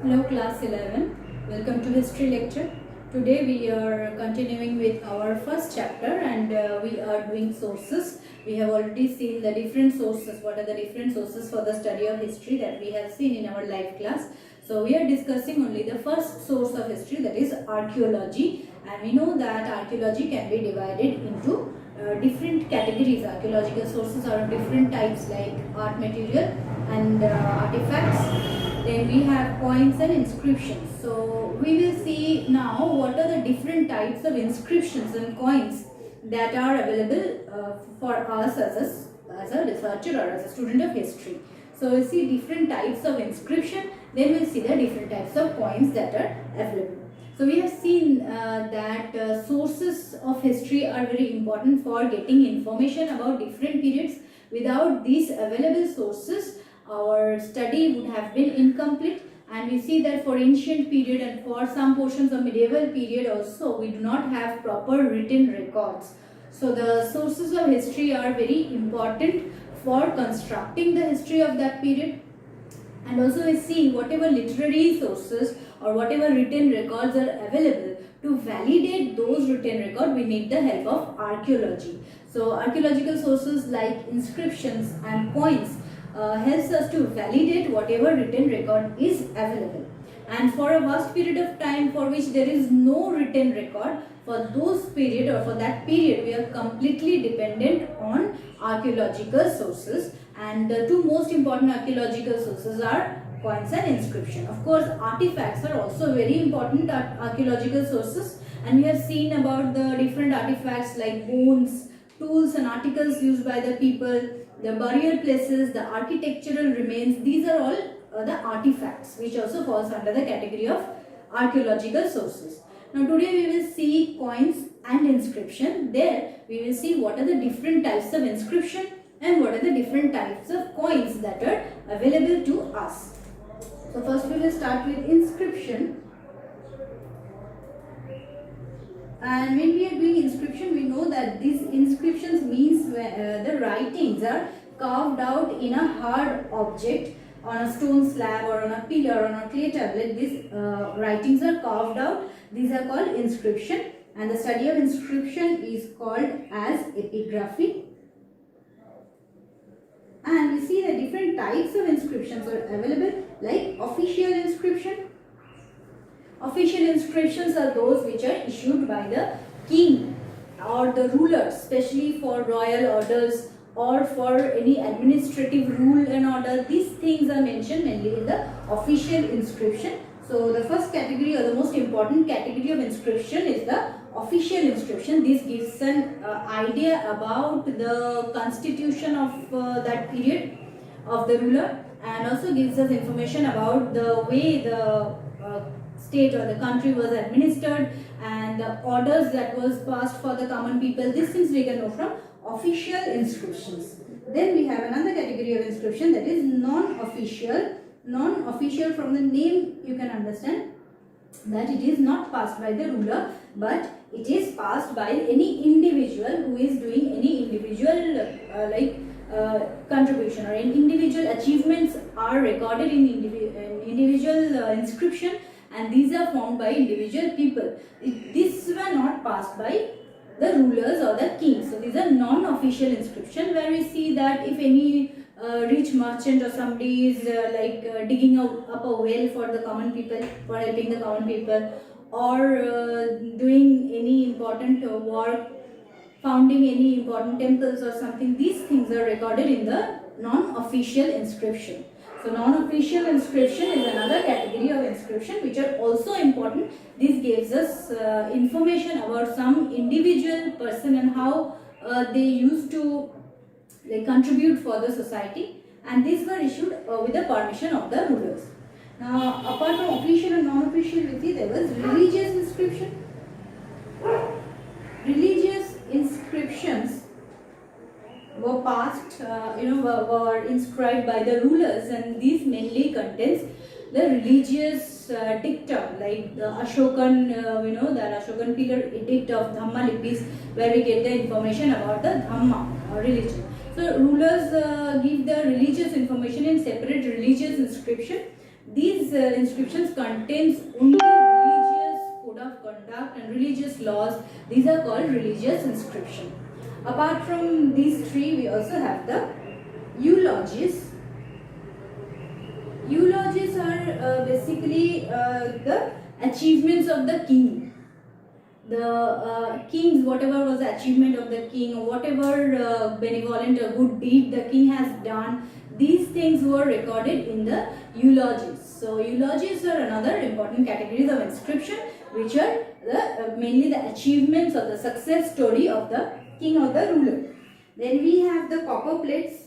Hello class 11, welcome to history lecture. Today we are continuing with our first chapter and we are doing sources. We have already seen the different sources, what are the different sources for the study of history that we have seen in our live class. So we are discussing only the first source of history, that is archaeology, and we know that archaeology can be divided into different categories. Archaeological sources are of different types like art material and artifacts. Then we have coins and inscriptions. So we will see now what are the different types of inscriptions and coins that are available for us as a researcher or as a student of history. So we'll see different types of inscription, then we'll see the different types of coins that are available. So we have seen that sources of history are very important for getting information about different periods. Without these available sources, our study would have been incomplete, and we see that for ancient period and for some portions of medieval period also, we do not have proper written records. So the sources of history are very important for constructing the history of that period. And also we see whatever literary sources or whatever written records are available, to validate those written records we need the help of archaeology. So archaeological sources like inscriptions and coins helps us to validate whatever written record is available. And for a vast period of time for which there is no written record, for those period or for that period we are completely dependent on archaeological sources. And the two most important archaeological sources are coins and inscription. Of course, artifacts are also very important archaeological sources, and we have seen about the different artifacts like bones, tools and articles used by the people, the burial places, the architectural remains. These are all the artifacts which also falls under the category of archaeological sources. Now today we will see coins and inscription. There we will see what are the different types of inscription and what are the different types of coins that are available to us. So first we will start with inscription. And when we are doing inscription, we know that these inscriptions means the writings are carved out in a hard object on a stone slab or on a pillar or on a clay tablet. These writings are carved out. These are called inscription, and the study of inscription is called as epigraphy. And we see the different types of inscriptions are available, like official inscription. Official inscriptions are those which are issued by the king or the ruler, especially for royal orders or for any administrative rule and order. These things are mentioned mainly in the official inscription. So the first category or the most important category of inscription is the official inscription. This gives an idea about the constitution of that period of the ruler, and also gives us information about the way the state or the country was administered and the orders that was passed for the common people. These things we can know from official inscriptions. Then we have another category of inscription, that is non-official. Non-official, from the name you can understand that it is not passed by the ruler, but it is passed by any individual who is doing any individual contribution, or any individual achievements are recorded in individual inscription, and these are formed by individual people. These were not passed by the rulers or the kings. So these are non-official inscription, where we see that if any rich merchant or somebody is digging up a well for the common people, for helping the common people, or doing any important work, founding any important temples or something, these things are recorded in the non-official inscription. So non-official inscription is another category of inscription which are also important. This gives us information about some individual person and how they used to contribute for the society, and these were issued with the permission of the rulers. Now apart from official and non-official, we see there was religious inscription. Religious inscriptions were passed, were inscribed by the rulers, and these mainly contains the religious dictum, like the Ashokan, the Ashokan pillar edict of Dhamma Lipis, where we get the information about the Dhamma or religion. So rulers give the religious information in separate religious inscription. These inscriptions contains only religious code of conduct and religious laws. These are called religious inscription. Apart from these three, we also have the eulogies. Eulogies are basically the achievements of the king. The kings, whatever was the achievement of the king, or whatever benevolent or good deed the king has done, these things were recorded in the eulogies. So eulogies are another important categories of inscription, which are the mainly the achievements or the success story of the king or the ruler. Then we have the copper plates.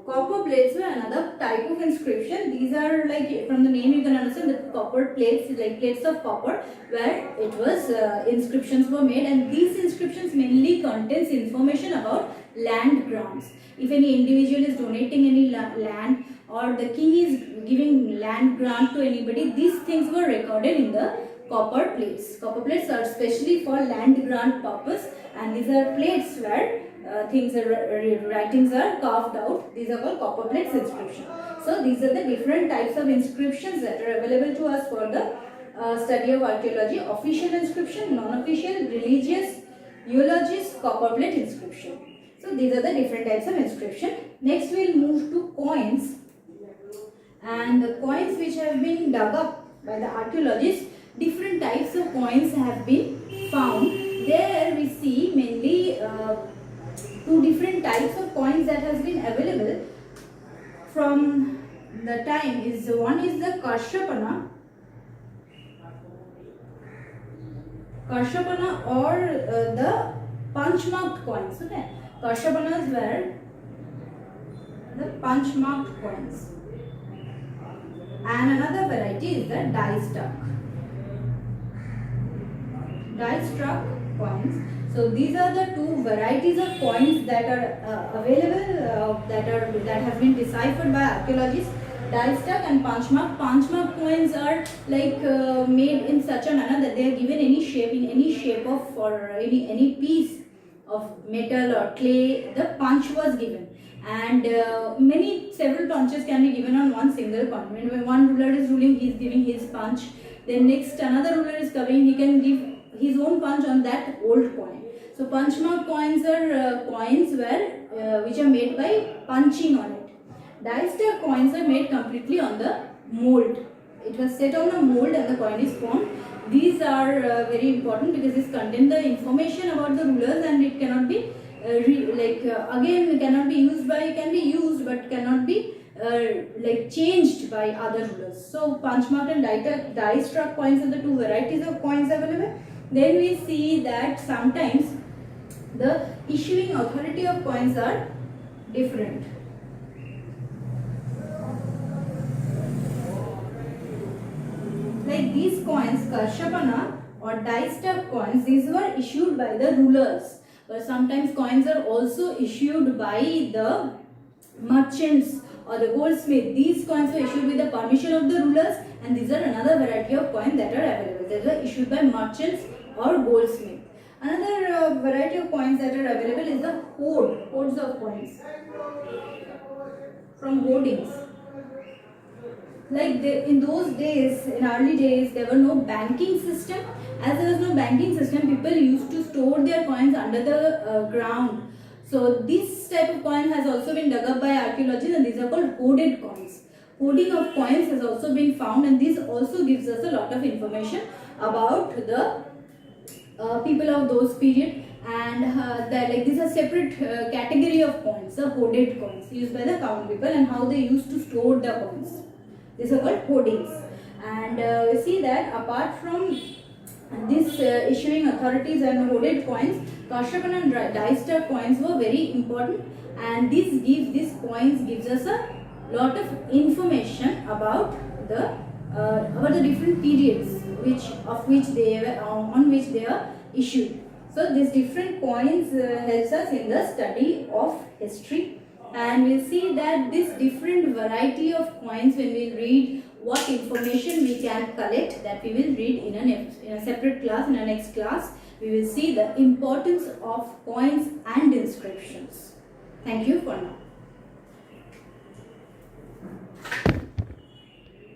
Copper plates were another type of inscription. These are like, from the name you can understand that copper plates, like plates of copper, where it was inscriptions were made, and these inscriptions mainly contains information about land grants. If any individual is donating any land, or the king is giving land grant to anybody, these things were recorded in the copper plates. Copper plates are specially for land grant purpose, and these are plates where writings are carved out. These are called copper plates inscription. So these are the different types of inscriptions that are available to us for the study of archaeology: official inscription, non-official, religious, eulogies, copper plate inscription. So these are the different types of inscription. Next we will move to coins, and the coins which have been dug up by the archaeologists, different types of coins have been found. There we see mainly two different types of coins that has been available from the time. One is the Karshapana or the punch-marked coins. Okay, Karshapanas were the punch-marked coins, and another variety is the die-struck coins. So these are the two varieties of coins that are available, that have been deciphered by archaeologists: die-struck and punch-marked. Punch-marked coins are like made in such a manner that they are given any shape, in any shape of, or any piece of metal or clay. The punch was given, and several punches can be given on one single coin. When one ruler is ruling, he is giving his punch. Then next another ruler is coming, he can give his own punch on that old coin. So punch-marked coins are coins which are made by punching on it. Die-struck coins are made completely on the mold. It was set on a mold and the coin is formed. These are very important because this contain the information about the rulers, and it cannot be again cannot be used by, can be used but cannot be changed by other rulers. So punch-marked and die-struck coins are the two varieties of coins available. Then we see that sometimes the issuing authority of coins are different. Like these coins, Karshapana or die-struck coins, these were issued by the rulers. But sometimes coins are also issued by the merchants or the goldsmith. These coins were issued with the permission of the rulers, and these are another variety of coins that are available. They were issued by merchants or goldsmith. Another variety of coins that are available is the hoards of coins from hoardings. Like in those days, in early days, there were no banking system. As there was no banking system, people used to store their coins under the ground. So this type of coin has also been dug up by archaeologists, and these are called hoarded coins. Hoarding of coins has also been found, and this also gives us a lot of information about the people of those period, and these are separate category of coins, the hoarded coins used by the common people, and how they used to store the coins. These are called hoardings. And we see that apart from this issuing authorities and hoarded coins, Karshapana and die-struck coins were very important, and these coins gives us a lot of information about the different periods on which they are issued. So these different coins helps us in the study of history, and we'll see that this different variety of coins, when we read what information we can collect, that we will read in a separate class. In our next class, we will see the importance of coins and inscriptions. Thank you for now.